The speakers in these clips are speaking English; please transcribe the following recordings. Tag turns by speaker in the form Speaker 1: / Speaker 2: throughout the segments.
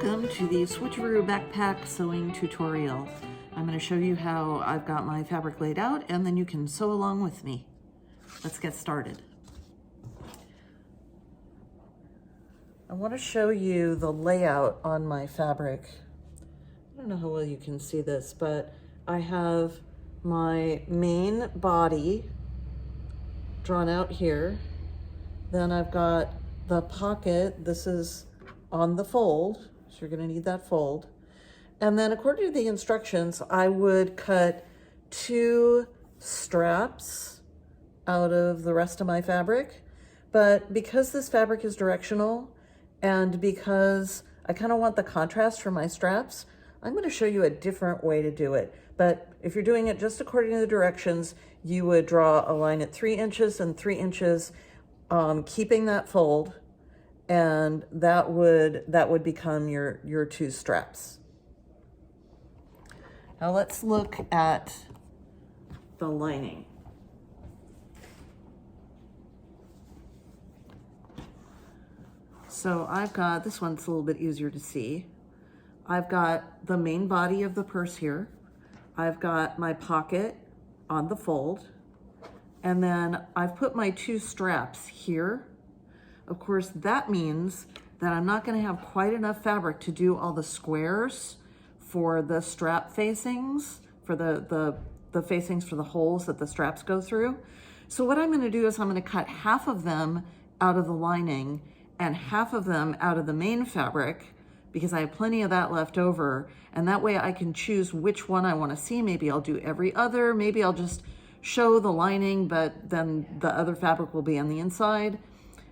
Speaker 1: Welcome to the Switcheroo backpack sewing tutorial. I'm going to show you how I've got my fabric laid out, and then you can sew along with me. Let's get started. I want to show you the layout on my fabric. I don't know how well you can see this, but I have my main body drawn out here. Then I've got the pocket. This is on the fold, so you're going to need that fold. And then according to the instructions, I would cut 2 straps out of the rest of my fabric. But because this fabric is directional and because I kind of want the contrast for my straps, I'm going to show you a different way to do it. But if you're doing it just according to the directions, you would draw a line at 3 inches and 3 inches, keeping that fold, and that would become your 2 straps. Now let's look at the lining. So I've got, this one's a little bit easier to see. I've got the main body of the purse here. I've got my pocket on the fold, and then I've put my 2 straps here. Of course, that means that I'm not going to have quite enough fabric to do all the squares for the strap facings, for the facings for the holes that the straps go through. So what I'm going to do is I'm going to cut half of them out of the lining and half of them out of the main fabric, because I have plenty of that left over, and that way I can choose which one I want to see. Maybe I'll do every other, maybe I'll just show the lining, but then the other fabric will be on the inside.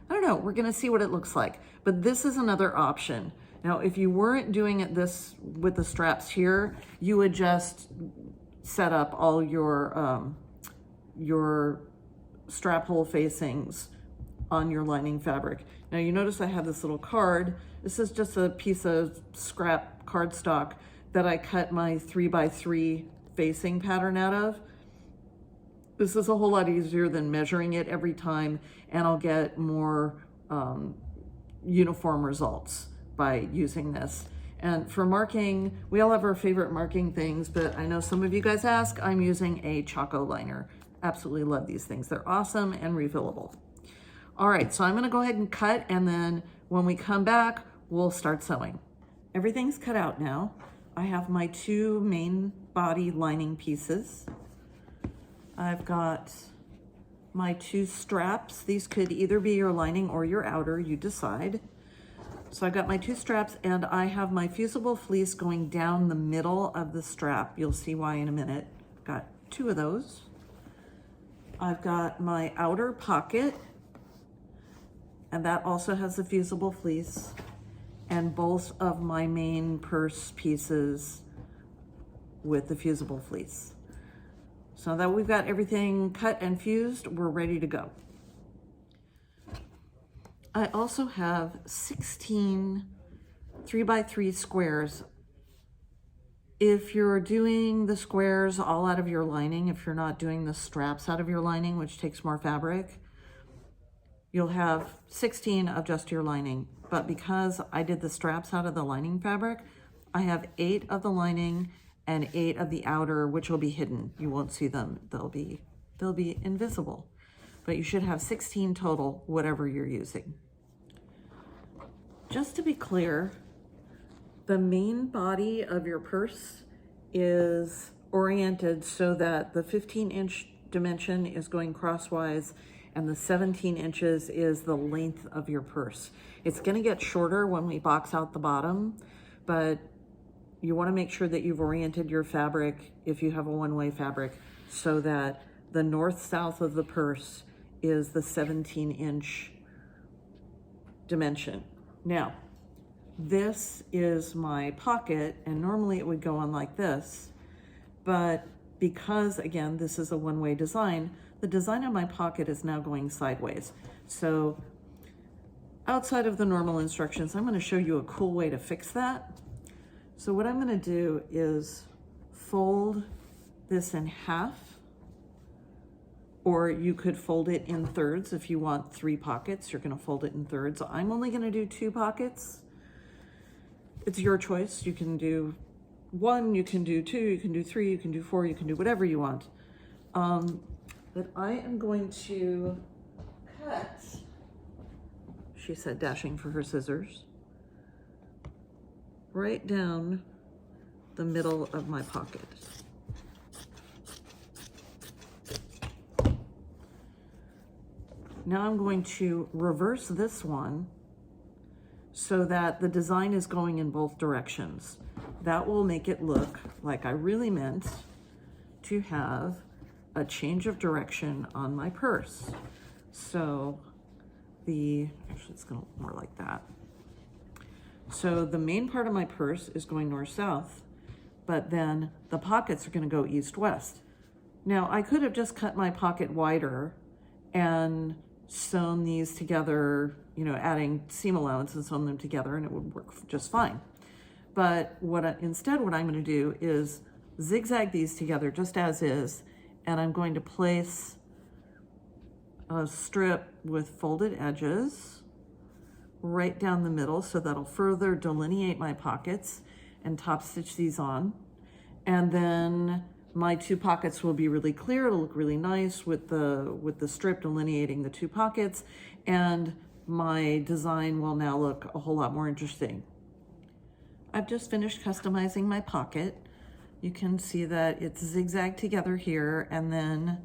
Speaker 1: I don't know, we're gonna see what it looks like, but this is another option. Now, if you weren't doing it this with the straps here, you would just set up all your strap hole facings on your lining fabric. Now you notice I have this little card. This is just a piece of scrap cardstock that I cut my 3x3 facing pattern out of. This is a whole lot easier than measuring it every time, and I'll get more uniform results by using this. And for marking, we all have our favorite marking things, but I know some of you guys ask, I'm using a Choco liner. Absolutely love these things. They're awesome and refillable. All right, so I'm gonna go ahead and cut, and then when we come back, we'll start sewing. Everything's cut out now. I have my 2 main body lining pieces. I've got my 2 straps. These could either be your lining or your outer, you decide. So I've got my 2 straps, and I have my fusible fleece going down the middle of the strap. You'll see why in a minute. Got 2 of those. I've got my outer pocket, and that also has the fusible fleece, and both of my main purse pieces with the fusible fleece. So that we've got everything cut and fused, we're ready to go. I also have 16 3x3 squares. If you're doing the squares all out of your lining, if you're not doing the straps out of your lining, which takes more fabric, you'll have 16 of just your lining. But because I did the straps out of the lining fabric, I have 8 of the lining and 8 of the outer, which will be hidden. You won't see them. They'll be invisible. But you should have 16 total, whatever you're using. Just to be clear, the main body of your purse is oriented so that the 15-inch dimension is going crosswise and the 17 inches is the length of your purse. It's gonna get shorter when we box out the bottom, but you want to make sure that you've oriented your fabric, if you have a one-way fabric, so that the north-south of the purse is the 17-inch dimension. Now, this is my pocket, and normally it would go on like this, but because, again, this is a one-way design, the design of my pocket is now going sideways. So outside of the normal instructions, I'm going to show you a cool way to fix that. So what I'm going to do is fold this in half, or you could fold it in thirds. If you want 3 pockets, you're going to fold it in thirds. I'm only going to do 2 pockets. it's your choice. You can do 1, you can do 2, you can do 3, you can do 4, you can do whatever you want. But I am going to cut, she said, dashing for her scissors, right down the middle of my pocket. Now I'm going to reverse this one so that the design is going in both directions. That will make it look like I really meant to have a change of direction on my purse. So actually it's gonna look more like that. So the main part of my purse is going north-south, but then the pockets are gonna go east-west. Now I could have just cut my pocket wider and sewn these together, you know, adding seam allowance and sewn them together, and it would work just fine. But instead what I'm going to do is zigzag these together just as is, and I'm going to place a strip with folded edges right down the middle, so that'll further delineate my pockets, and top stitch these on. And then my 2 pockets will be really clear. It'll look really nice with the strip delineating the 2 pockets, and my design will now look a whole lot more interesting. I've just finished customizing my pocket. You can see that it's zigzagged together here, and then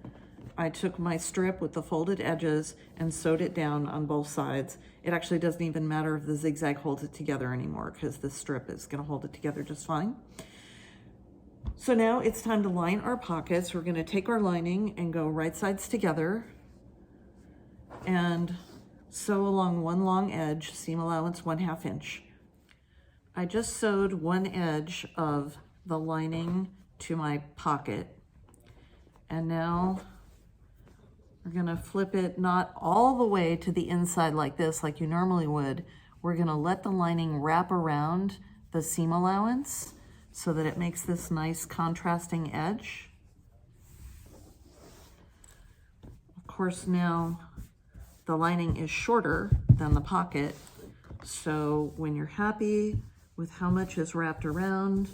Speaker 1: I took my strip with the folded edges and sewed it down on both sides. It actually doesn't even matter if the zigzag holds it together anymore, because the strip is going to hold it together just fine. So now it's time to line our pockets. We're going to take our lining and go right sides together and sew along one long edge, seam allowance 1/2 inch. I just sewed one edge of the lining to my pocket, and now we're going to flip it not all the way to the inside like this, like you normally would. We're going to let the lining wrap around the seam allowance so that it makes this nice contrasting edge. Of course, now the lining is shorter than the pocket, so when you're happy with how much is wrapped around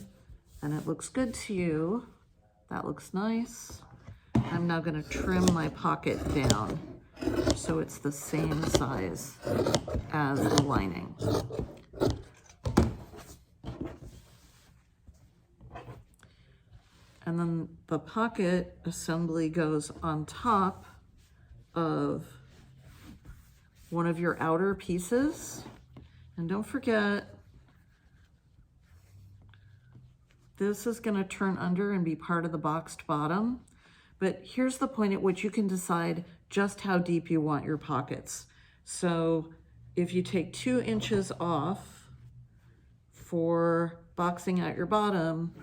Speaker 1: and it looks good to you, that looks nice, I'm now going to trim my pocket down so it's the same size as the lining. And then the pocket assembly goes on top of one of your outer pieces. And don't forget, this is going to turn under and be part of the boxed bottom. But here's the point at which you can decide just how deep you want your pockets. So if you take 2 inches off for boxing out your bottom,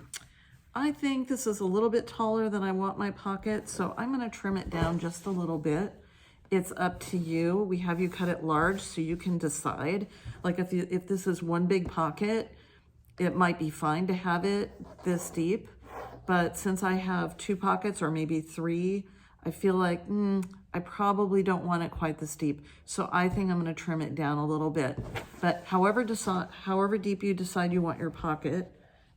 Speaker 1: I think this is a little bit taller than I want my pocket, so I'm going to trim it down just a little bit. It's up to you. We have you cut it large so you can decide. Like if this is one big pocket, it might be fine to have it this deep. But since I have 2 pockets or maybe 3, I feel like I probably don't want it quite this deep. So I think I'm going to trim it down a little bit. But however deep you decide you want your pocket,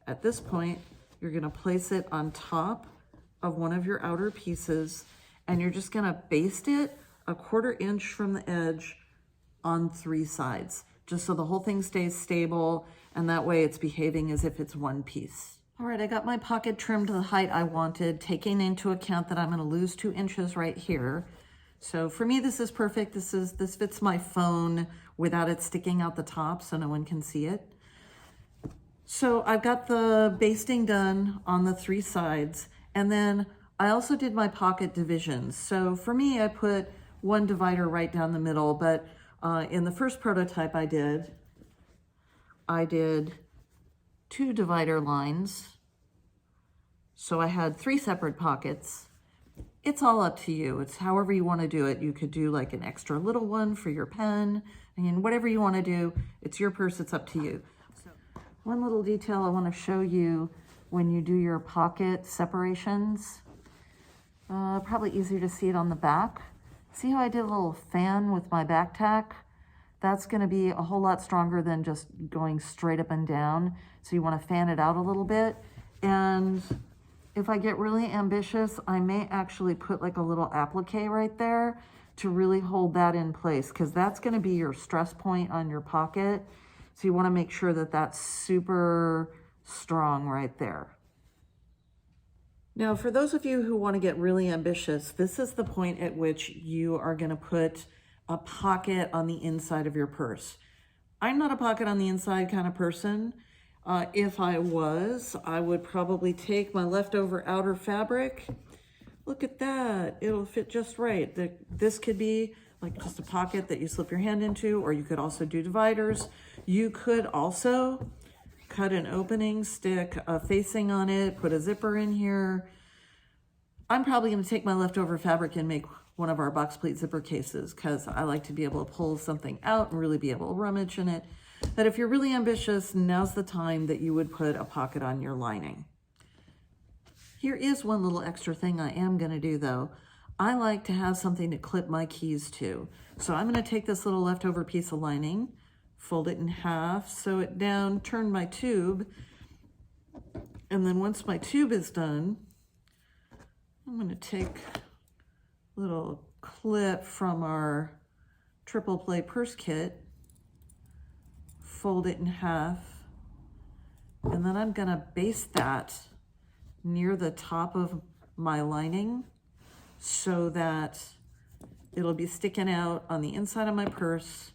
Speaker 1: at this point, you're going to place it on top of one of your outer pieces, and you're just going to baste it 1/4 inch from the edge on 3 sides, just so the whole thing stays stable, and that way it's behaving as if it's one piece. All right, I got my pocket trimmed to the height I wanted, taking into account that I'm going to lose 2 inches right here. So for me, this is perfect. This fits my phone without it sticking out the top, so no one can see it. So I've got the basting done on the 3 sides, and then I also did my pocket divisions. So for me, I put one divider right down the middle, but in the first prototype I did 2 divider lines. So I had 3 separate pockets. It's all up to you. It's however you want to do it. You could do like an extra little one for your pen. I mean, whatever you want to do, it's your purse, it's up to you. So one little detail I want to show you when you do your pocket separations, probably easier to see it on the back. See how I did a little fan with my back tack? that's going to be a whole lot stronger than just going straight up and down. So you want to fan it out a little bit. And if I get really ambitious, I may actually put like a little applique right there to really hold that in place, because that's going to be your stress point on your pocket. So you want to make sure that that's super strong right there. Now, for those of you who want to get really ambitious, this is the point at which you are going to put a pocket on the inside of your purse. I'm not a pocket on the inside kind of person. If I was, I would probably take my leftover outer fabric. Look at that, it'll fit just right. This could be like just a pocket that you slip your hand into, or you could also do dividers. You could also cut an opening, stick a facing on it, put a zipper in here. I'm probably gonna take my leftover fabric and make one of our box plate zipper cases, because I like to be able to pull something out and really be able to rummage in it. But if you're really ambitious, now's the time that you would put a pocket on your lining. Here is one little extra thing I am gonna do though. I like to have something to clip my keys to. So I'm gonna take this little leftover piece of lining, fold it in half, sew it down, turn my tube, and then once my tube is done, I'm gonna take a little clip from our triple play purse kit, fold it in half, and then I'm gonna baste that near the top of my lining so that it'll be sticking out on the inside of my purse,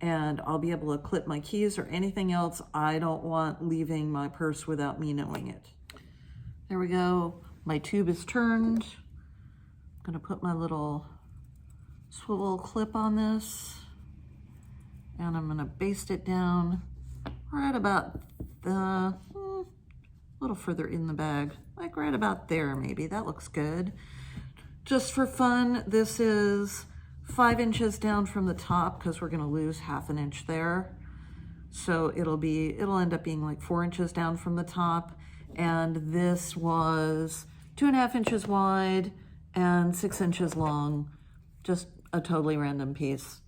Speaker 1: and I'll be able to clip my keys or anything else I don't want leaving my purse without me knowing it. There we go. My tube is turned. I'm gonna put my little swivel clip on this, and I'm gonna baste it down right about a little further in the bag, like right about there maybe. That looks good. Just for fun, this is 5 inches down from the top, because we're gonna lose ½ inch there. So it'll end up being like 4 inches down from the top. And this was 2.5 inches wide and 6 inches long, just a totally random piece.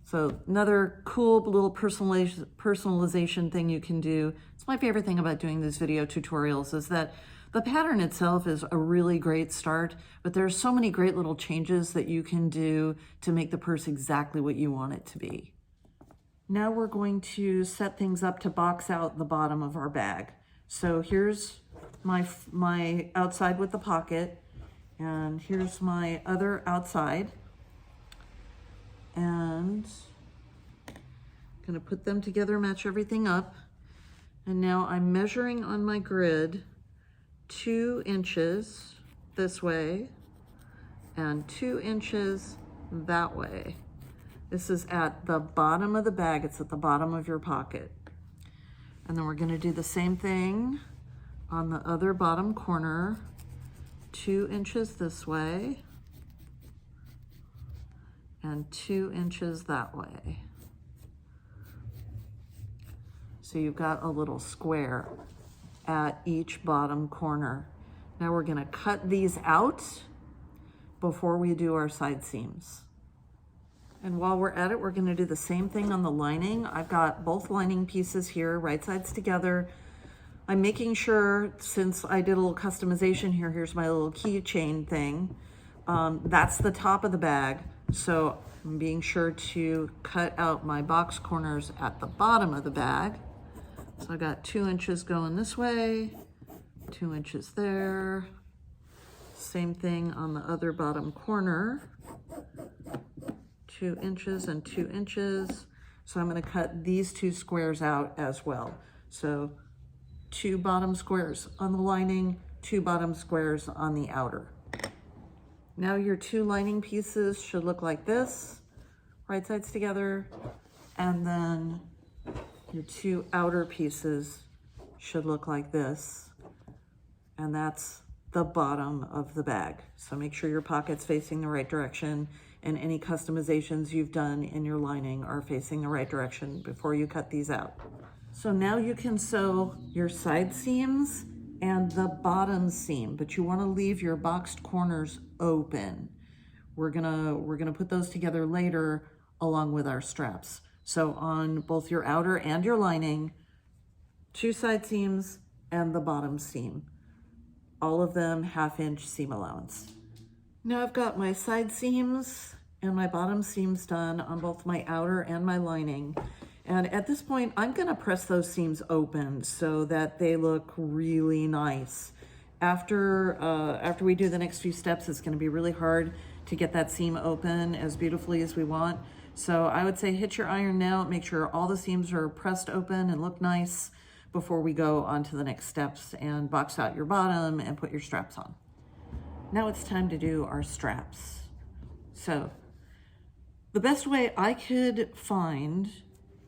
Speaker 1: So another cool little personalization thing you can do. It's my favorite thing about doing these video tutorials, is that the pattern itself is a really great start, but there's so many great little changes that you can do to make the purse exactly what you want it to be. Now we're going to set things up to box out the bottom of our bag. So here's my outside with the pocket, and here's my other outside. And I'm gonna put them together, match everything up. And now I'm measuring on my grid 2 inches this way and 2 inches that way. This is at the bottom of the bag. It's at the bottom of your pocket. And then we're gonna do the same thing on the other bottom corner, 2 inches this way and 2 inches that way. So you've got a little square at each bottom corner. Now we're gonna cut these out before we do our side seams. And while we're at it, we're gonna do the same thing on the lining. I've got both lining pieces here, right sides together. I'm making sure, since I did a little customization here, here's my little keychain thing. That's the top of the bag. So I'm being sure to cut out my box corners at the bottom of the bag. So I got 2 inches going this way, 2 inches there. Same thing on the other bottom corner, 2 inches and 2 inches. So I'm gonna cut these 2 squares out as well. So 2 bottom squares on the lining, 2 bottom squares on the outer. Now your 2 lining pieces should look like this, right sides together, and then your 2 outer pieces should look like this, and that's the bottom of the bag. So make sure your pocket's facing the right direction, and any customizations you've done in your lining are facing the right direction before you cut these out. So now you can sew your side seams and the bottom seam, but you want to leave your boxed corners open. We're gonna put those together later along with our straps. So on both your outer and your lining, 2 side seams and the bottom seam, all of them 1/2 inch seam allowance. Now I've got my side seams and my bottom seams done on both my outer and my lining. And at this point, I'm gonna press those seams open so that they look really nice. After we do the next few steps, it's gonna be really hard to get that seam open as beautifully as we want. So I would say hit your iron now, make sure all the seams are pressed open and look nice before we go on to the next steps and box out your bottom and put your straps on. Now it's time to do our straps. So the best way I could find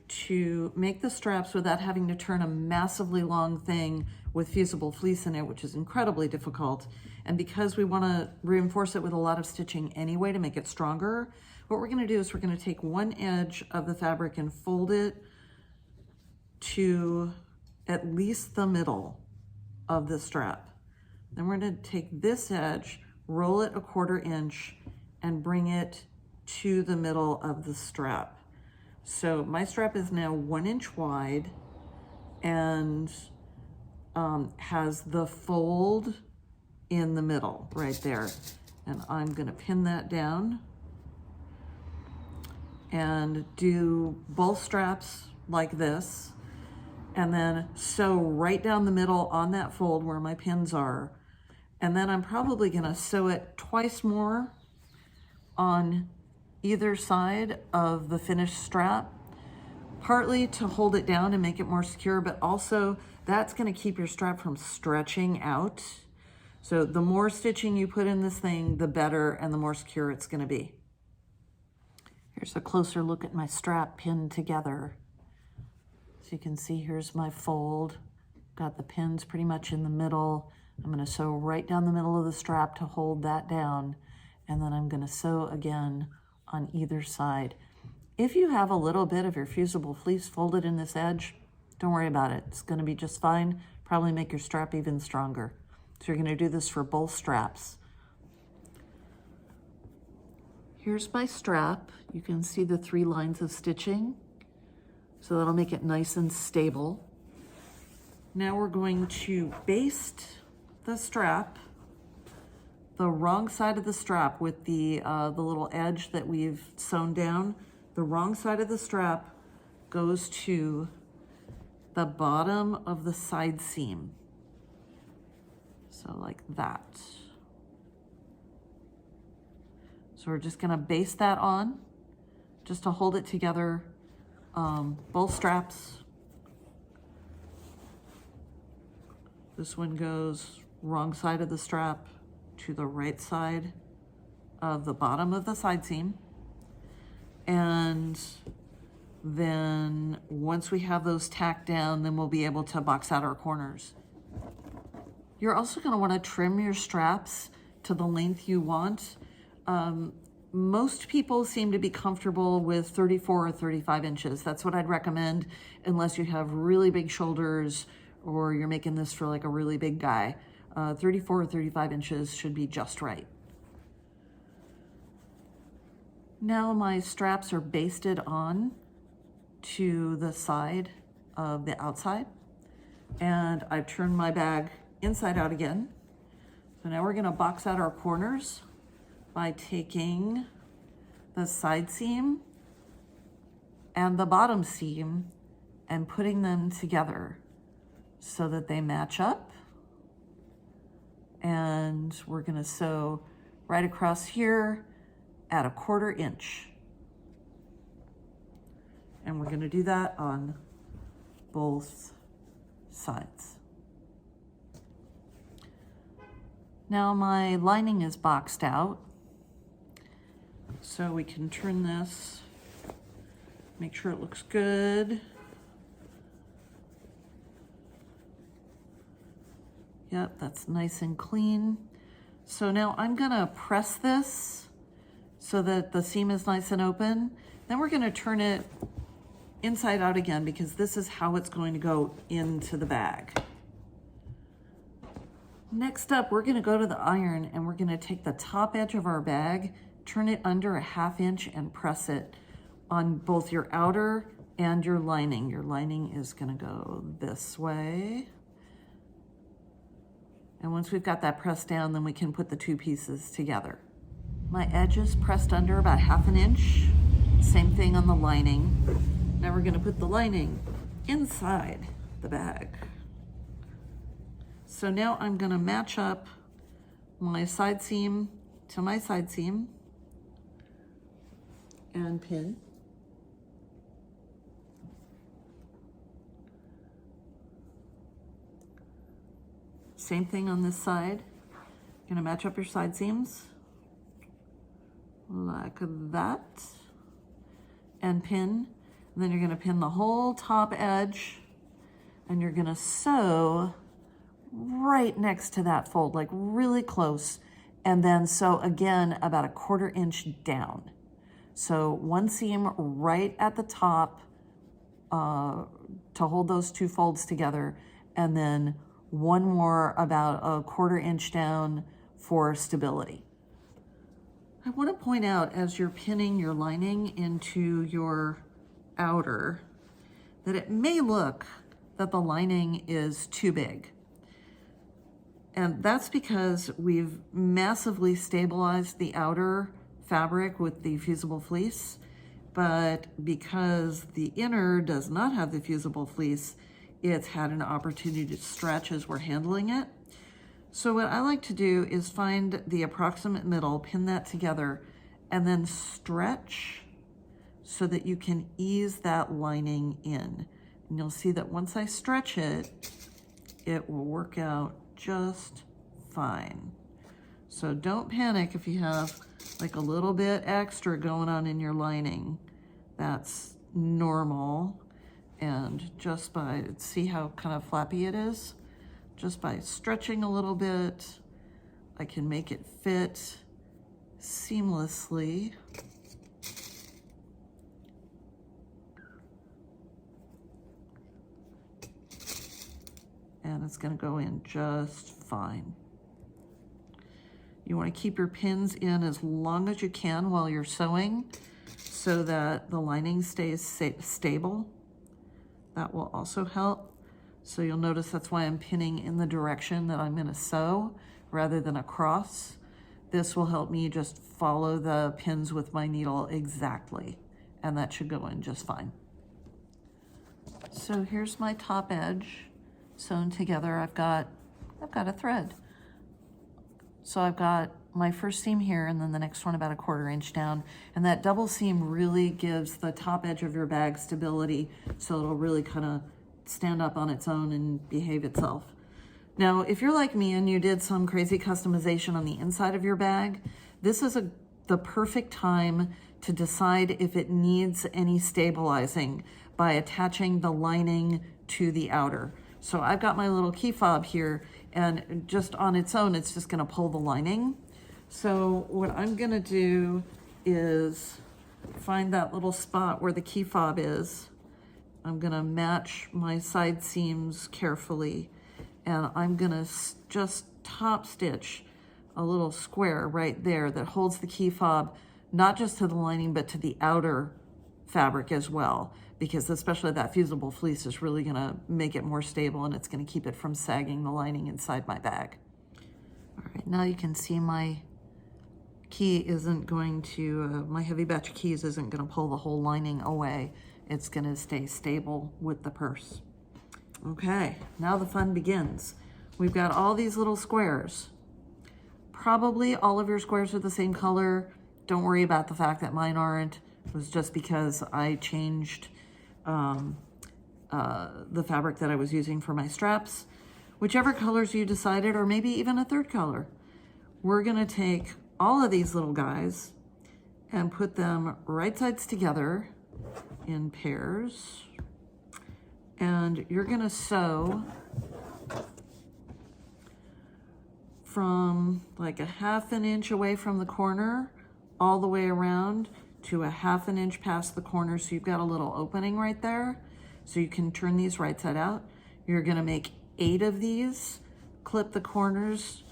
Speaker 1: to make the straps without having to turn a massively long thing with fusible fleece in it, which is incredibly difficult, and because we want to reinforce it with a lot of stitching anyway to make it stronger, what we're going to do is we're going to take one edge of the fabric and fold it to at least the middle of the strap. Then we're going to take this edge, roll it 1/4 inch, and bring it to the middle of the strap. So my strap is now 1 inch wide and has the fold in the middle right there. And I'm gonna pin that down and do both straps like this, and then sew right down the middle on that fold where my pins are. And then I'm probably gonna sew it twice more on either side of the finished strap, partly to hold it down and make it more secure, but also that's going to keep your strap from stretching out. So the more stitching you put in this thing, the better and the more secure it's going to be. Here's a closer look at my strap pinned together. So you can see here's my fold. Got the pins pretty much in the middle. I'm going to sew right down the middle of the strap to hold that down, and then I'm going to sew again on either side. If you have a little bit of your fusible fleece folded in this edge, don't worry about it. It's going to be just fine. Probably make your strap even stronger. So you're going to do this for both straps. Here's my strap. You can see the 3 lines of stitching. So that'll make it nice and stable. Now we're going to baste the strap, the wrong side of the strap with the little edge that we've sewn down. The wrong side of the strap goes to the bottom of the side seam. So like that. So we're just gonna baste that on just to hold it together, both straps. This one goes wrong side of the strap to the right side of the bottom of the side seam. And then once we have those tacked down, then we'll be able to box out our corners. You're also going to want to trim your straps to the length you want. Most people seem to be comfortable with 34 or 35 inches. That's what I'd recommend, unless you have really big shoulders or you're making this for like a really big guy. 34 or 35 inches should be just right. Now my straps are basted on to the side of the outside, and I've turned my bag inside out again. So now we're going to box out our corners by taking the side seam and the bottom seam and putting them together so that they match up. And we're going to sew right across here at 1/4 inch. And we're going to do that on both sides. Now my lining is boxed out, so we can turn this, make sure it looks good. Yep, that's nice and clean. So now I'm gonna press this so that the seam is nice and open. Then we're gonna turn it inside out again, because this is how it's going to go into the bag. Next up, we're gonna go to the iron and we're gonna take the top edge of our bag, turn it under 1/2 inch and press it. on both your outer and your lining. Your lining is gonna go this way. And once we've got that pressed down, then we can put the two pieces together. My edge is pressed under about 1/2 inch. Same thing on the lining. Now we're gonna put the lining inside the bag. So now I'm gonna match up my side seam to my side seam and pin. Same thing on this side. You're gonna match up your side seams like that and pin. And then you're gonna pin the whole top edge and you're gonna sew right next to that fold, like really close. And then sew again about 1/4 inch down. So one seam right at the top to hold those two folds together, and then one more about 1/4 inch down for stability. I want to point out, as you're pinning your lining into your outer, that it may look that the lining is too big. And that's because we've massively stabilized the outer fabric with the fusible fleece, but because the inner does not have the fusible fleece, it's had an opportunity to stretch as we're handling it. So what I like to do is find the approximate middle, pin that together, and then stretch so that you can ease that lining in. And you'll see that once I stretch it, it will work out just fine. So don't panic if you have like a little bit extra going on in your lining. That's normal. And just by, see how kind of flappy it is? Just by stretching a little bit, I can make it fit seamlessly. And it's gonna go in just fine. You wanna keep your pins in as long as you can while you're sewing so that the lining stays stable. That will also help. So you'll notice that's why I'm pinning in the direction that I'm gonna sew rather than across. This will help me just follow the pins with my needle exactly, and that should go in just fine. So here's my top edge sewn together. I've got a thread. So I've got my first seam here and then the next one about 1/4 inch down. And that double seam really gives the top edge of your bag stability, so it'll really kind of stand up on its own and behave itself. Now, if you're like me and you did some crazy customization on the inside of your bag, this is the perfect time to decide if it needs any stabilizing by attaching the lining to the outer. So I've got my little key fob here, and just on its own, it's just gonna pull the lining. So what I'm gonna do is find that little spot where the key fob is. I'm gonna match my side seams carefully, and I'm gonna just top stitch a little square right there that holds the key fob, not just to the lining, but to the outer fabric as well, because especially that fusible fleece is really gonna make it more stable, and it's gonna keep it from sagging the lining inside my bag. All right, now you can see my key isn't going to, my heavy batch keys isn't gonna pull the whole lining away. It's gonna stay stable with the purse. Okay, now the fun begins. We've got all these little squares. Probably all of your squares are the same color. Don't worry about the fact that mine aren't. It was just because I changed the fabric that I was using for my straps. Whichever colors you decided, or maybe even a third color. We're gonna take all of these little guys and put them right sides together in pairs. And you're gonna sew from like 1/2 inch away from the corner all the way around to 1/2 inch past the corner. So you've got a little opening right there. So you can turn these right side out. You're gonna make 8 of these, clip the corners,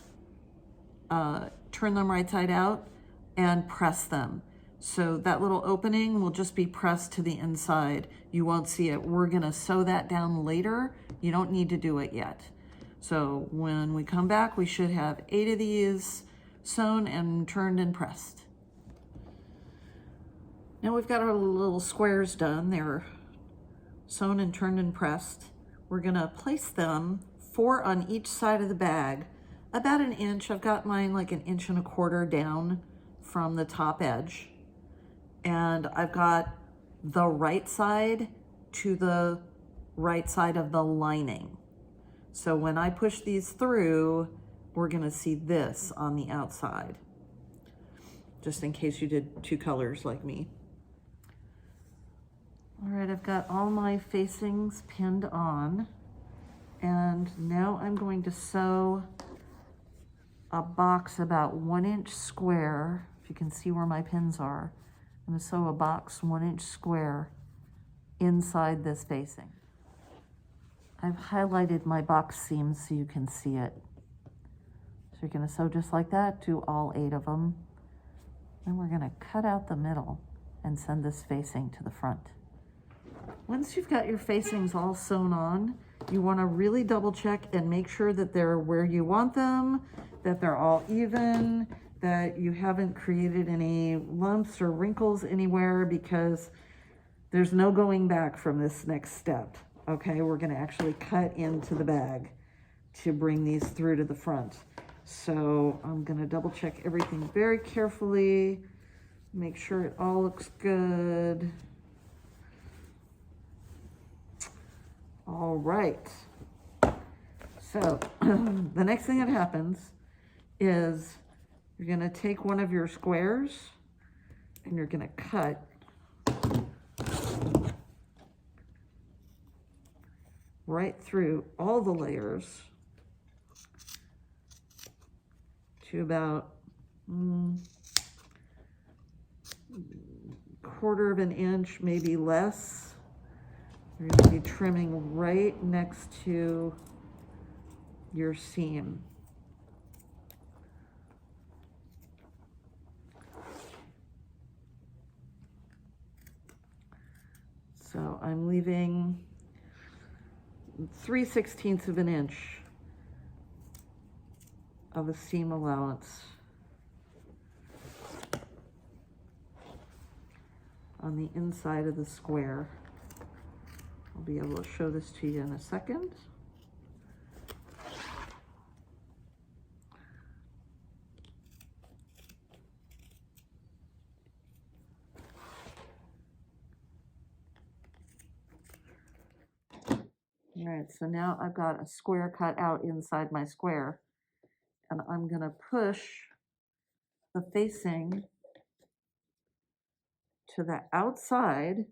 Speaker 1: turn them right side out, and press them. So that little opening will just be pressed to the inside. You won't see it. We're gonna sew that down later. You don't need to do it yet. So when we come back, we should have 8 of these sewn and turned and pressed. Now we've got our little squares done. They're sewn and turned and pressed. We're gonna place them 4 on each side of the bag, about an inch. I've got mine like 1.25 inches down from the top edge. And I've got the right side to the right side of the lining. So when I push these through, we're gonna see this on the outside, just in case you did 2 colors like me. All right, I've got all my facings pinned on, and now I'm going to sew a box about 1 inch square. If you can see where my pins are, I'm gonna sew a box 1 inch square inside this facing. I've highlighted my box seams so you can see it. So you're gonna sew just like that, do all 8 of them. Then we're gonna cut out the middle and send this facing to the front. Once you've got your facings all sewn on, you wanna really double check and make sure that they're where you want them, that they're all even, that you haven't created any lumps or wrinkles anywhere, because there's no going back from this next step. Okay, we're gonna actually cut into the bag to bring these through to the front. So I'm gonna double check everything very carefully, make sure it all looks good. All right, so the next thing that happens is you're gonna take one of your squares and you're gonna cut right through all the layers to about 1/4 inch, maybe less. You're going to be trimming right next to your seam. So I'm leaving 3/16 of an inch of a seam allowance on the inside of the square. I'll be able to show this to you in a second. All right, so now I've got a square cut out inside my square, and I'm gonna push the facing to the outside.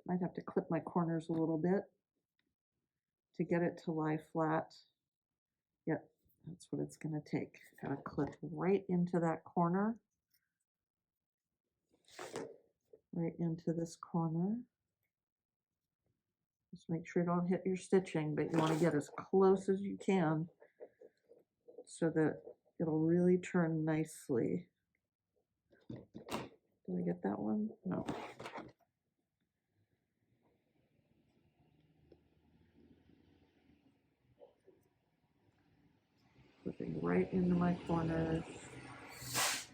Speaker 1: Might have to clip my corners a little bit to get it to lie flat. Yep, that's what it's gonna take. Gotta clip right into that corner, right into this corner. Just make sure you don't hit your stitching, but you want to get as close as you can so that it'll really turn nicely. Did I get that one? No. Clipping right into my corners as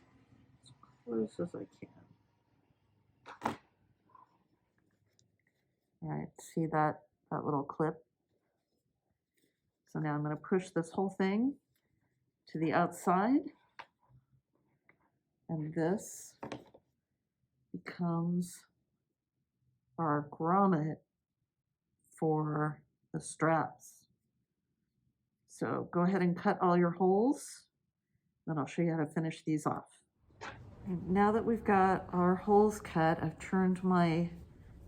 Speaker 1: close as I can. All right, see that little clip? So now I'm going to push this whole thing to the outside, and this becomes our grommet for the straps. So go ahead and cut all your holes, then I'll show you how to finish these off. And now that we've got our holes cut, I've turned my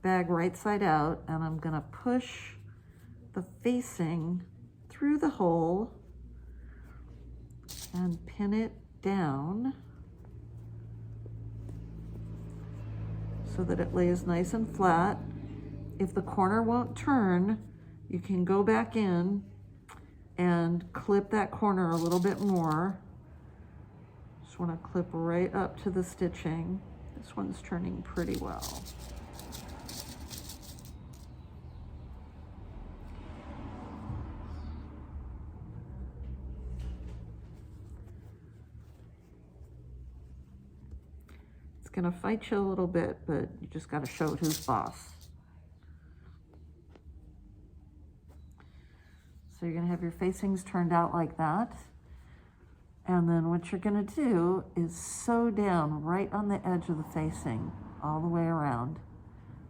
Speaker 1: bag right side out, and I'm gonna push the facing through the hole and pin it down so that it lays nice and flat. If the corner won't turn, you can go back in and clip that corner a little bit more. Just want to clip right up to the stitching. This one's turning pretty well. It's gonna fight you a little bit, but you just gotta show it who's boss. So you're gonna have your facings turned out like that. And then what you're gonna do is sew down right on the edge of the facing all the way around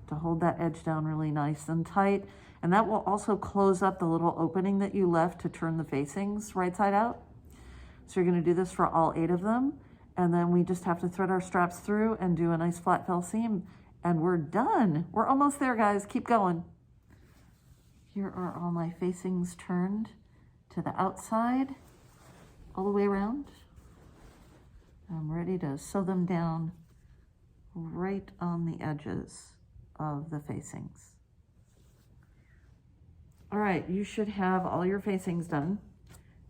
Speaker 1: to hold that edge down really nice and tight. And that will also close up the little opening that you left to turn the facings right side out. So you're gonna do this for all 8 of them. And then we just have to thread our straps through and do a nice flat fell seam. And we're done. We're almost there, guys. Keep going. Here are all my facings turned to the outside, all the way around. I'm ready to sew them down right on the edges of the facings. All right, you should have all your facings done.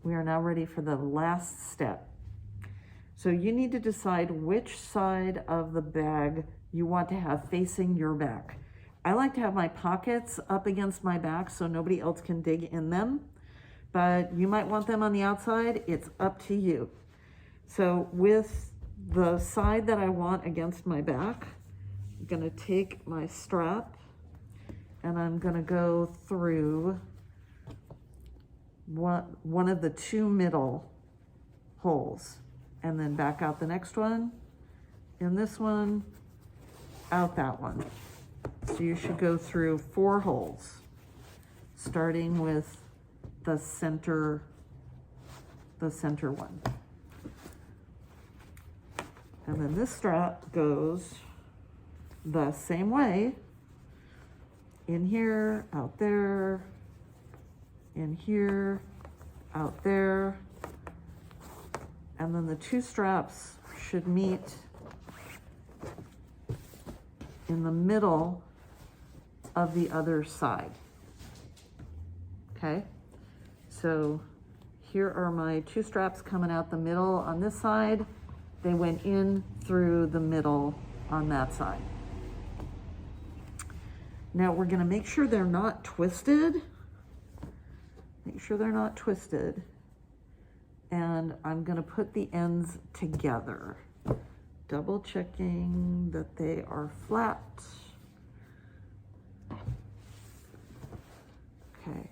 Speaker 1: We are now ready for the last step. So you need to decide which side of the bag you want to have facing your back. I like to have my pockets up against my back so nobody else can dig in them, but you might want them on the outside. It's up to you. So with the side that I want against my back, I'm gonna take my strap and I'm gonna go through one of the 2 middle holes and then back out the next one, in this one, out that one. So you should go through 4 holes, starting with the center one. And then this strap goes the same way, in here, out there, in here, out there. And then the 2 straps should meet in the middle of the other side. Okay, so here are my 2 straps coming out the middle on this side. They went in through the middle on that side. Now we're gonna make sure they're not twisted. Make sure they're not twisted. And I'm gonna put the ends together, double checking that they are flat. Okay,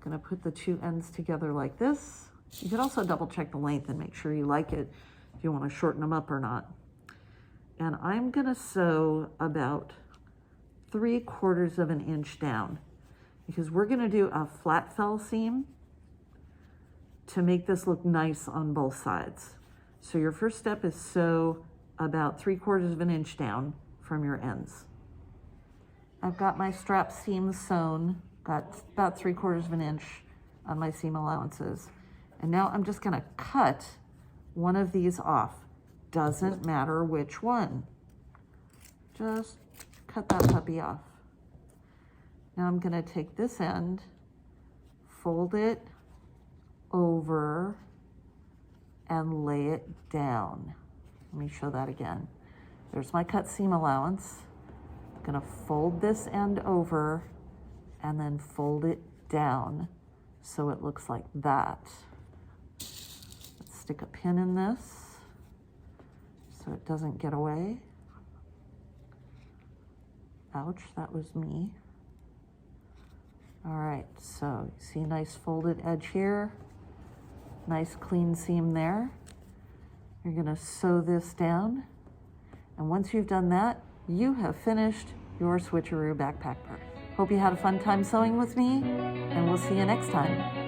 Speaker 1: gonna put the 2 ends together like this. You could also double check the length and make sure you like it, if you wanna shorten them up or not. And I'm gonna sew about 3/4 of an inch down because we're gonna do a flat fell seam to make this look nice on both sides. So your first step is sew about 3/4 of an inch down from your ends. I've got my strap seams sewn, got about 3/4 of an inch on my seam allowances. And now I'm just gonna cut one of these off. Doesn't matter which one. Just cut that puppy off. Now I'm gonna take this end, fold it over, and lay it down. Let me show that again. There's my cut seam allowance. I'm gonna fold this end over and then fold it down so it looks like that. Let's stick a pin in this so it doesn't get away. Ouch, that was me. All right, so you see a nice folded edge here, nice clean seam there. You're gonna sew this down. And once you've done that, you have finished your Switcheroo backpack purse. Hope you had a fun time sewing with me, and we'll see you next time.